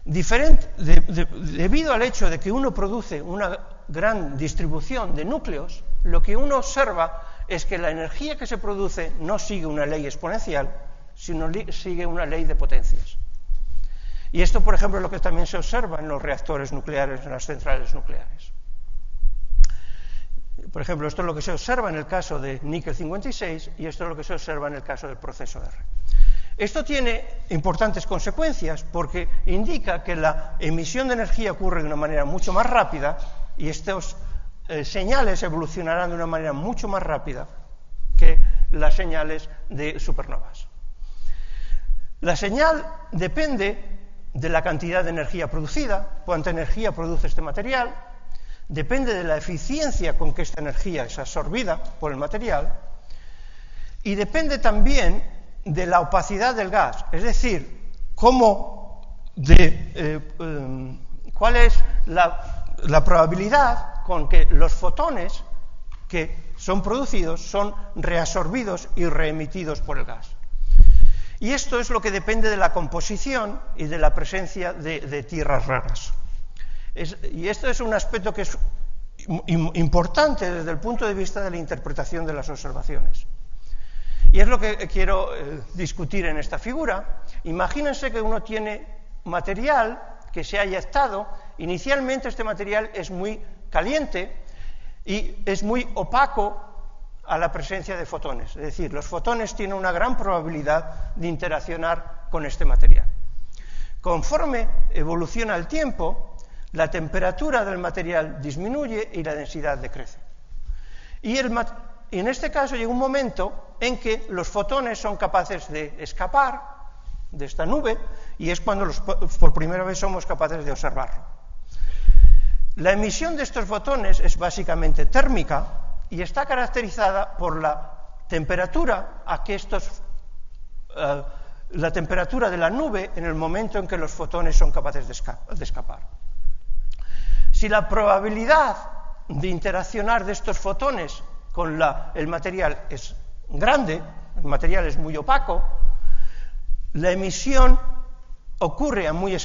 Debido al hecho de que uno produce una gran distribución de núcleos, lo que uno observa es que la energía que se produce no sigue una ley exponencial, sino sigue una ley de potencias. Y esto, por ejemplo, es lo que también se observa en los reactores nucleares, en las centrales nucleares. Por ejemplo, esto es lo que se observa en el caso de níquel 56 y esto es lo que se observa en el caso del proceso R. Esto tiene importantes consecuencias porque indica que la emisión de energía ocurre de una manera mucho más rápida y estos señales evolucionarán de una manera mucho más rápida que las señales de supernovas. La señal depende de la cantidad de energía producida, cuánta energía produce este material, depende de la eficiencia con que esta energía es absorbida por el material y depende también de la opacidad del gas, es decir, cuál es la probabilidad con que los fotones que son producidos son reabsorbidos y reemitidos por el gas. Y esto es lo que depende de la composición y de la presencia de tierras raras. Y esto es un aspecto que es importante desde el punto de vista de la interpretación de las observaciones. Y es lo que quiero discutir en esta figura. Imagínense que uno tiene material que se ha eyectado. Inicialmente este material es muy caliente y es muy opaco a la presencia de fotones. Es decir, los fotones tienen una gran probabilidad de interaccionar con este material. Conforme evoluciona el tiempo, la temperatura del material disminuye y la densidad decrece. Y en este caso llega un momento en que los fotones son capaces de escapar de esta nube y es cuando por primera vez somos capaces de observarlo. La emisión de estos fotones es básicamente térmica y está caracterizada por la temperatura la temperatura de la nube en el momento en que los fotones son capaces de escapar. Si la probabilidad de interaccionar de estos fotones con el material es grande, el material es muy opaco, la emisión ocurre a muy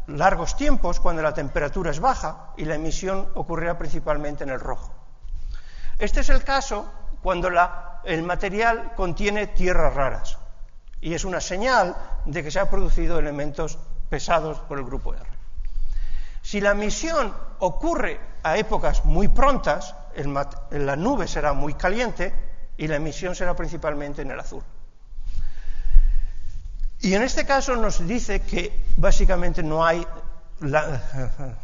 largos tiempos cuando la temperatura es baja y la emisión ocurrirá principalmente en el rojo. Este es el caso cuando el material contiene tierras raras y es una señal de que se han producido elementos pesados por el grupo R. Si la emisión ocurre a épocas muy prontas, la nube será muy caliente y la emisión será principalmente en el azul. Y en este caso nos dice que básicamente no hay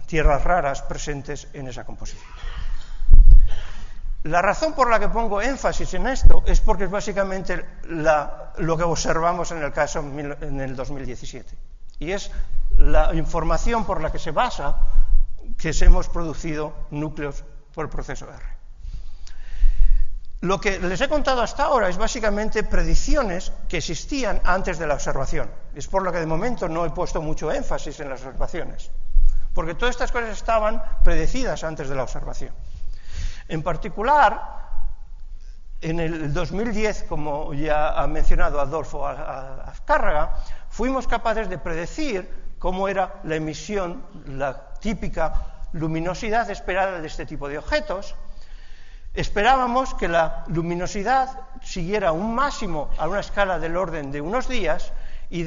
tierras raras presentes en esa composición. La razón por la que pongo énfasis en esto es porque es básicamente lo que observamos en el caso en el 2017. Y es la información por la que se basa que hemos producido núcleos por el proceso R. Lo que les he contado hasta ahora es básicamente predicciones que existían antes de la observación. Es por lo que de momento no he puesto mucho énfasis en las observaciones, porque todas estas cosas estaban predecidas antes de la observación. En particular, en el 2010, como ya ha mencionado Adolfo Azcárraga, fuimos capaces de predecir cómo era la emisión, la típica luminosidad esperada de este tipo de objetos. Esperábamos que la luminosidad siguiera un máximo a una escala del orden de unos días y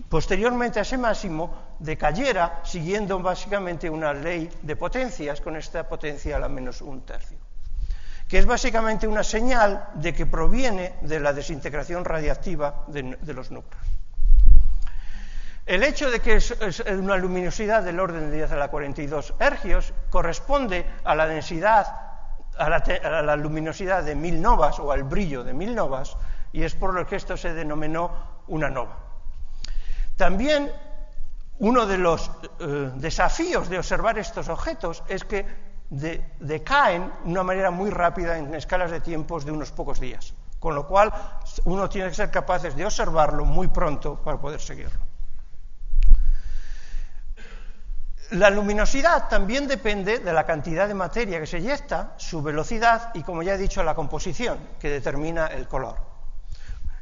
posteriormente a ese máximo decayera siguiendo básicamente una ley de potencias con esta potencia a la menos un tercio, que es básicamente una señal de que proviene de la desintegración radiactiva de los núcleos. El hecho de que es una luminosidad del orden de 10 a la 42 ergios corresponde a la densidad, a la luminosidad de 1000 novas, o al brillo de 1000 novas, y es por lo que esto se denominó una nova. También uno de los desafíos de observar estos objetos es que decaen de una manera muy rápida en escalas de tiempos de unos pocos días, con lo cual uno tiene que ser capaz de observarlo muy pronto para poder seguirlo. La luminosidad también depende de la cantidad de materia que se eyecta, su velocidad y, como ya he dicho, la composición, que determina el color.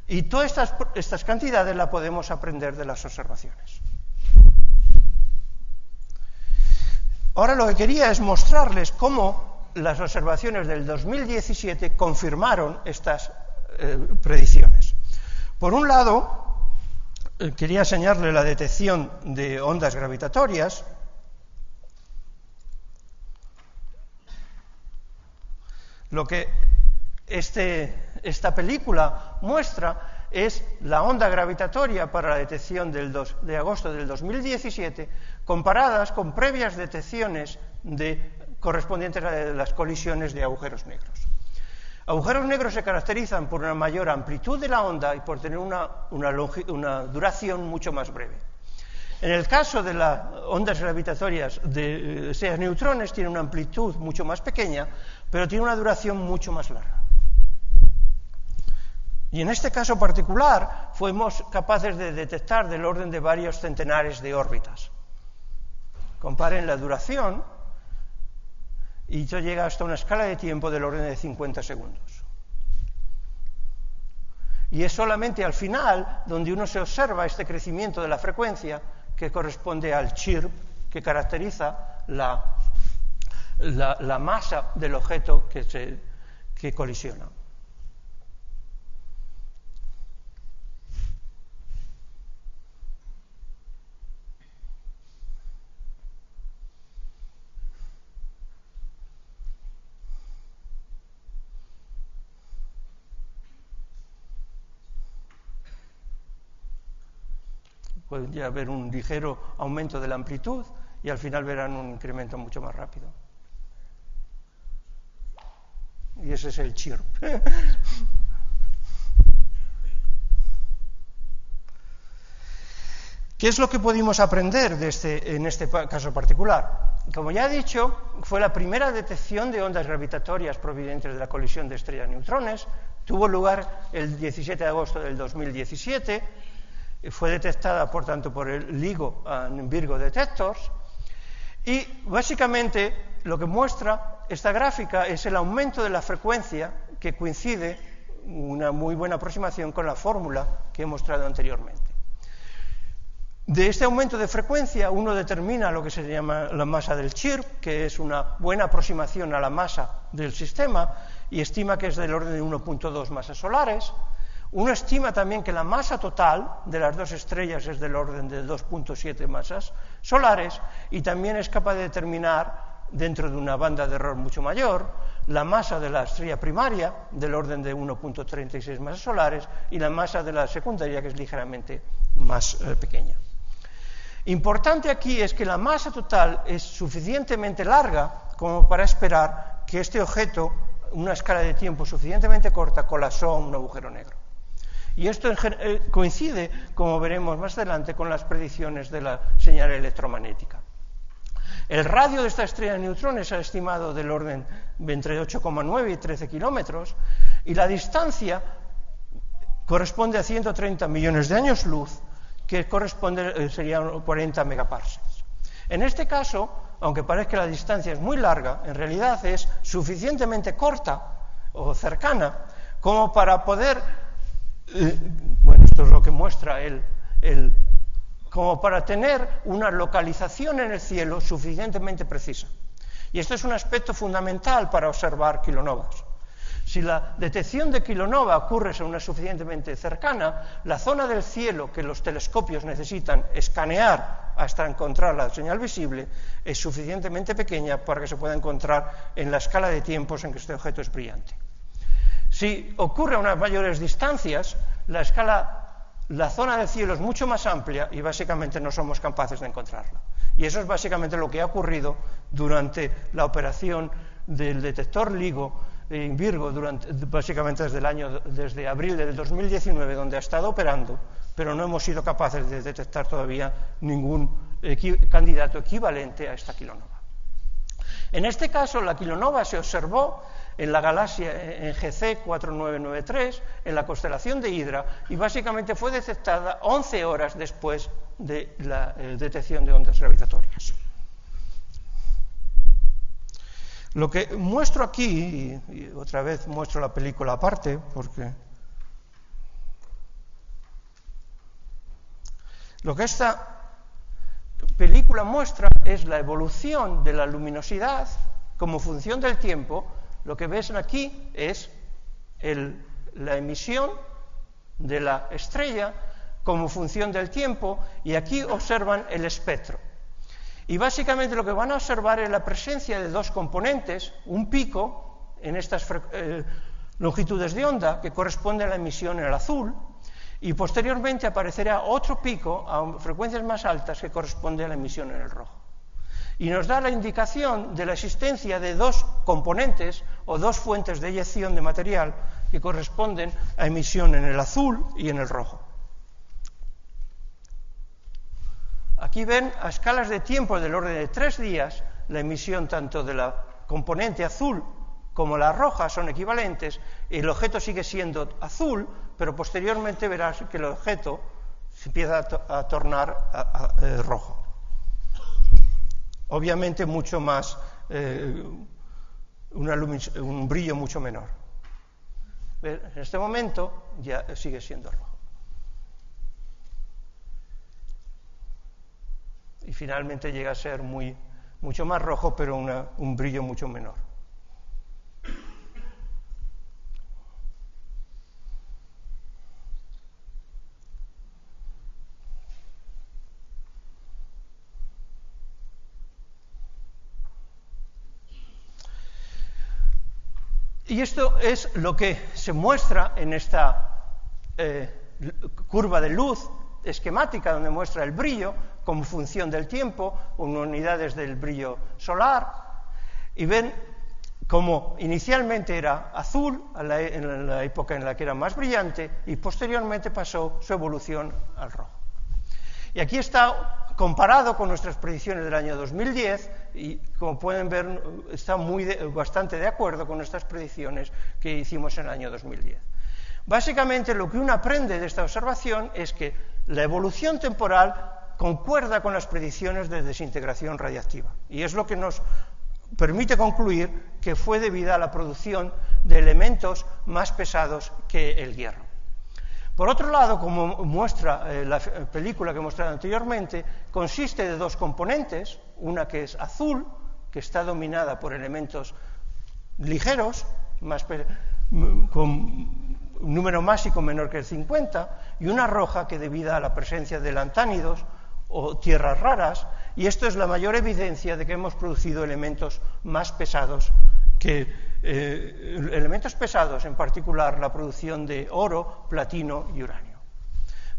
Y todas estas cantidades las podemos aprender de las observaciones. Ahora lo que quería es mostrarles cómo las observaciones del 2017 confirmaron estas predicciones. Por un lado, quería enseñarle la detección de ondas gravitatorias. Lo que esta película muestra es la onda gravitatoria para la detección de agosto del 2017, comparadas con previas detecciones correspondientes a las colisiones de agujeros negros. Agujeros negros se caracterizan por una mayor amplitud de la onda y por tener una duración mucho más breve. En el caso de las ondas gravitatorias de estrellas neutrones, tiene una amplitud mucho más pequeña, pero tiene una duración mucho más larga. Y en este caso particular, fuimos capaces de detectar del orden de varios centenares de órbitas. Comparen la duración, y esto llega hasta una escala de tiempo del orden de 50 segundos. Y es solamente al final donde uno se observa este crecimiento de la frecuencia que corresponde al chirp, que caracteriza la masa del objeto que colisiona. Pueden ya ver un ligero aumento de la amplitud y al final verán un incremento mucho más rápido. Y ese es el chirp. ¿Qué es lo que pudimos aprender en este caso particular? Como ya he dicho, fue la primera detección de ondas gravitatorias provenientes de la colisión de estrellas-neutrones. Tuvo lugar el 17 de agosto del 2017. Fue detectada, por tanto, por el LIGO Virgo Detectors, y básicamente lo que muestra esta gráfica es el aumento de la frecuencia, que coincide, una muy buena aproximación, con la fórmula que he mostrado anteriormente. De este aumento de frecuencia uno determina lo que se llama la masa del chirp, que es una buena aproximación a la masa del sistema, y estima que es del orden de 1.2 masas solares. Uno estima también que la masa total de las dos estrellas es del orden de 2.7 masas solares, y también es capaz de determinar, dentro de una banda de error mucho mayor, la masa de la estrella primaria del orden de 1.36 masas solares y la masa de la secundaria, que es ligeramente más pequeña. Importante aquí es que la masa total es suficientemente larga como para esperar que este objeto, una escala de tiempo suficientemente corta, colapsó a un agujero negro. Y esto coincide, como veremos más adelante, con las predicciones de la señal electromagnética. El radio de esta estrella de neutrones se ha estimado del orden de entre 8,9 y 13 kilómetros, Y la distancia corresponde a 130 millones de años luz, que serían 40 megaparsecs. En este caso, aunque parezca que la distancia es muy larga, en realidad es suficientemente corta o cercana como para poder, bueno, esto es lo que muestra como para tener una localización en el cielo suficientemente precisa. Y esto es un aspecto fundamental para observar kilonovas. Si la detección de kilonova ocurre a una suficientemente cercana, la zona del cielo que los telescopios necesitan escanear hasta encontrar la señal visible es suficientemente pequeña para que se pueda encontrar en la escala de tiempos en que este objeto es brillante. Si ocurre a unas mayores distancias, la zona del cielo es mucho más amplia y básicamente no somos capaces de encontrarla. Y eso es básicamente lo que ha ocurrido durante la operación del detector LIGO en Virgo, básicamente desde abril del 2019, donde ha estado operando, pero no hemos sido capaces de detectar todavía ningún candidato equivalente a esta kilonova. En este caso, la kilonova se observó en la galaxia en GC 4993, en la constelación de Hidra, y básicamente fue detectada 11 horas después de la detección de ondas gravitatorias. Lo que muestro aquí, y otra vez muestro la película aparte, porque lo que esta película muestra es la evolución de la luminosidad como función del tiempo. Lo que ves aquí es la emisión de la estrella como función del tiempo, y aquí observan el espectro. Y básicamente lo que van a observar es la presencia de dos componentes, un pico en estas longitudes de onda que corresponde a la emisión en el azul, y posteriormente aparecerá otro pico a frecuencias más altas que corresponde a la emisión en el rojo. Y nos da la indicación de la existencia de dos componentes o dos fuentes de eyección de material que corresponden a emisión en el azul y en el rojo. Aquí ven a escalas de tiempo del orden de 3 días, la emisión tanto de la componente azul como la roja son equivalentes, y el objeto sigue siendo azul, pero posteriormente verás que el objeto se empieza a tornar rojo. Obviamente mucho más, un brillo mucho menor. En este momento ya sigue siendo rojo. Y finalmente llega a ser mucho más rojo, pero un brillo mucho menor. Y esto es lo que se muestra en esta curva de luz esquemática, donde muestra el brillo como función del tiempo, en unidades del brillo solar, y ven como inicialmente era azul en la época en la que era más brillante, y posteriormente pasó su evolución al rojo. Y aquí está comparado con nuestras predicciones del año 2010, y como pueden ver está bastante de acuerdo con nuestras predicciones que hicimos en el año 2010. Básicamente lo que uno aprende de esta observación es que la evolución temporal concuerda con las predicciones de desintegración radiactiva, y es lo que nos permite concluir que fue debida a la producción de elementos más pesados que el hierro. Por otro lado, como muestra la película que he mostrado anteriormente, consiste de dos componentes, una que es azul, que está dominada por elementos ligeros, con un número másico menor que el 50, y una roja que debido a la presencia de lantánidos o tierras raras, y esto es la mayor evidencia de que hemos producido elementos más pesados elementos pesados, en particular la producción de oro, platino y uranio.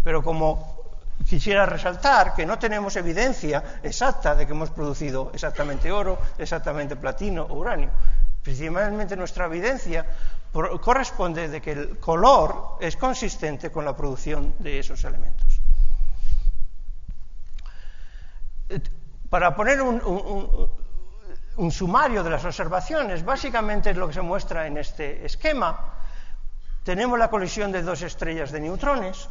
Pero como quisiera resaltar que no tenemos evidencia exacta de que hemos producido exactamente oro, exactamente platino o uranio, principalmente nuestra evidencia corresponde de que el color es consistente con la producción de esos elementos. Para poner un sumario de las observaciones, básicamente es lo que se muestra en este esquema. tenemos la colisión de dos estrellas de neutrones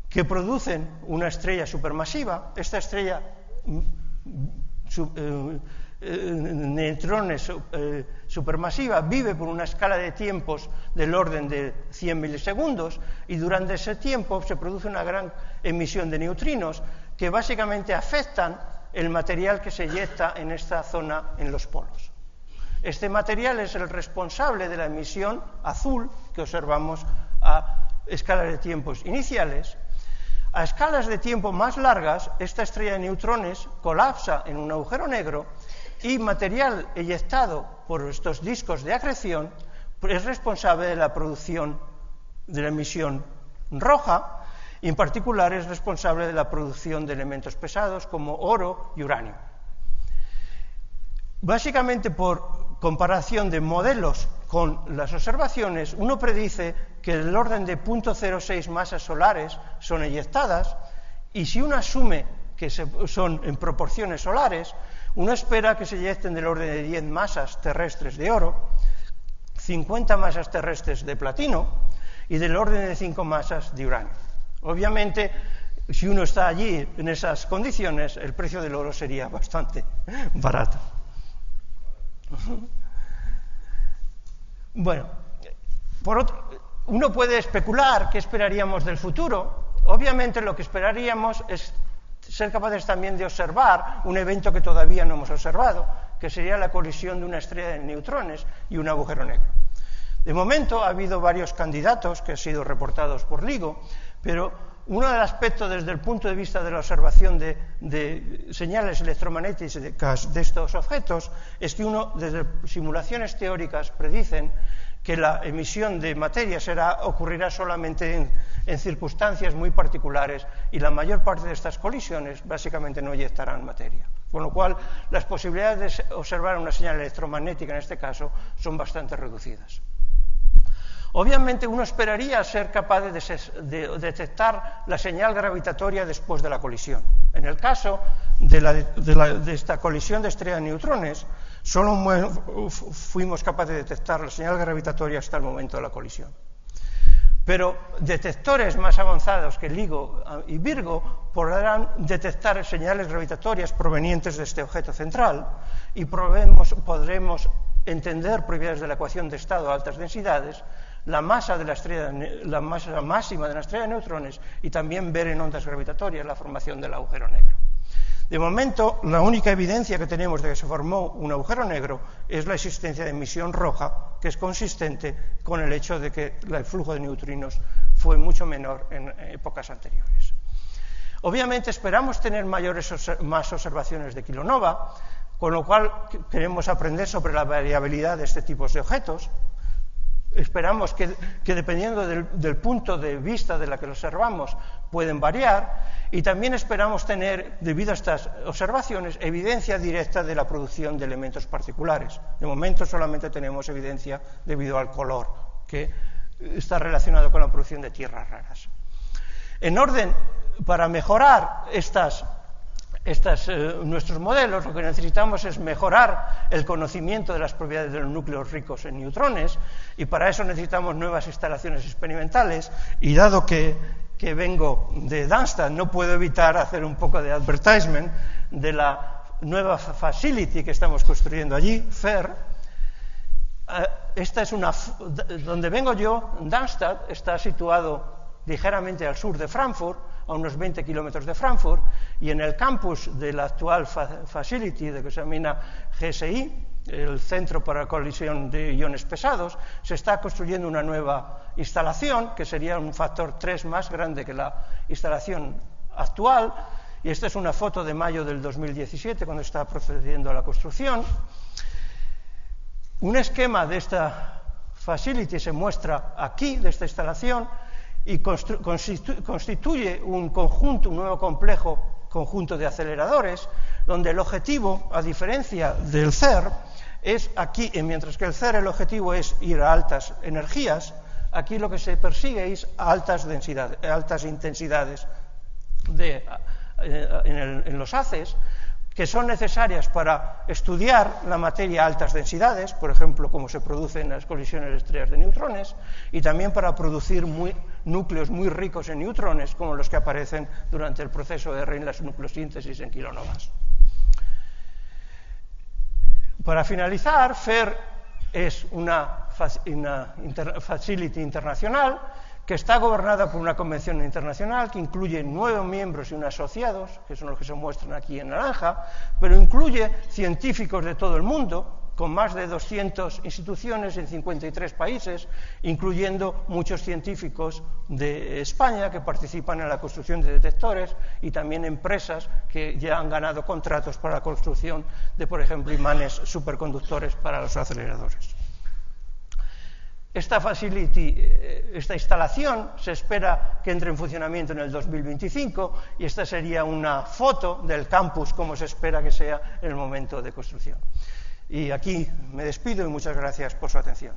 que producen una estrella supermasiva. Esta estrella neutrones supermasiva vive por una escala de tiempos del orden de 100 milisegundos y durante ese tiempo se produce una gran emisión de neutrinos que básicamente afectan el material que se eyecta en esta zona en los polos. Este material es el responsable de la emisión azul que observamos a escalas de tiempos iniciales. A escalas de tiempo más largas, esta estrella de neutrones colapsa en un agujero negro y material eyectado por estos discos de acreción es responsable de la producción de la emisión roja y en particular es responsable de la producción de elementos pesados como oro y uranio. Básicamente por comparación de modelos con las observaciones, uno predice que el orden de 0.06 masas solares son eyectadas y si uno asume que son en proporciones solares, uno espera que se eyecten del orden de 10 masas terrestres de oro, 50 masas terrestres de platino y del orden de 5 masas de uranio. Obviamente, si uno está allí en esas condiciones, el precio del oro sería bastante barato. Bueno, uno puede especular qué esperaríamos del futuro. Obviamente lo que esperaríamos es ser capaces también de observar un evento que todavía no hemos observado, que sería la colisión de una estrella de neutrones y un agujero negro. De momento ha habido varios candidatos que han sido reportados por LIGO, pero uno del aspecto desde el punto de vista de la observación de señales electromagnéticas de estos objetos es que uno, desde simulaciones teóricas, predicen que la emisión de materia ocurrirá solamente en circunstancias muy particulares y la mayor parte de estas colisiones básicamente no eyectarán materia. Con lo cual, las posibilidades de observar una señal electromagnética en este caso son bastante reducidas. Obviamente uno esperaría ser capaz de detectar la señal gravitatoria después de la colisión. En el caso de esta colisión de estrella de neutrones, solo fuimos capaces de detectar la señal gravitatoria hasta el momento de la colisión. Pero detectores más avanzados que LIGO y Virgo podrán detectar señales gravitatorias provenientes de este objeto central y podremos entender propiedades de la ecuación de estado a altas densidades, la masa máxima de la estrella de neutrones y también ver en ondas gravitatorias la formación del agujero negro. De momento, la única evidencia que tenemos de que se formó un agujero negro es la existencia de emisión roja, que es consistente con el hecho de que el flujo de neutrinos fue mucho menor en épocas anteriores. Obviamente esperamos tener más observaciones de kilonova, con lo cual queremos aprender sobre la variabilidad de este tipo de objetos. Esperamos que dependiendo del punto de vista de la que lo observamos pueden variar y también esperamos tener, debido a estas observaciones, evidencia directa de la producción de elementos particulares. De momento solamente tenemos evidencia debido al color, que está relacionado con la producción de tierras raras. En orden, para mejorar nuestros modelos, lo que necesitamos es mejorar el conocimiento de las propiedades de los núcleos ricos en neutrones y para eso necesitamos nuevas instalaciones experimentales y dado que vengo de Darmstadt no puedo evitar hacer un poco de advertisement de la nueva facility que estamos construyendo allí, FER. Esta es donde vengo yo, Darmstadt, está situado ligeramente al sur de Frankfurt, a unos 20 kilómetros de Frankfurt, y en el campus de la actual facility de que se denomina GSI, el Centro para Colisión de Iones Pesados, se está construyendo una nueva instalación que sería un factor 3 más grande que la instalación actual, y esta es una foto de mayo del 2017 cuando está procediendo a la construcción. Un esquema de esta facility se muestra aquí, de esta instalación, y constituye un nuevo complejo conjunto de aceleradores, donde el objetivo, a diferencia del CERN, es aquí, mientras que el CERN el objetivo es ir a altas energías, aquí lo que se persigue es altas intensidades en los haces, que son necesarias para estudiar la materia a altas densidades, por ejemplo, cómo se producen las colisiones de estrellas de neutrones, y también para producir núcleos muy ricos en neutrones, como los que aparecen durante el proceso de Rein, la nucleosíntesis en kilonovas. Para finalizar, FAIR es una facility internacional que está gobernada por una convención internacional que incluye 9 miembros y 1 asociados, que son los que se muestran aquí en naranja, pero incluye científicos de todo el mundo, con más de 200 instituciones en 53 países, incluyendo muchos científicos de España que participan en la construcción de detectores y también empresas que ya han ganado contratos para la construcción de, por ejemplo, imanes superconductores para los aceleradores. Esta instalación se espera que entre en funcionamiento en el 2025 y esta sería una foto del campus como se espera que sea en el momento de construcción. Y aquí me despido y muchas gracias por su atención.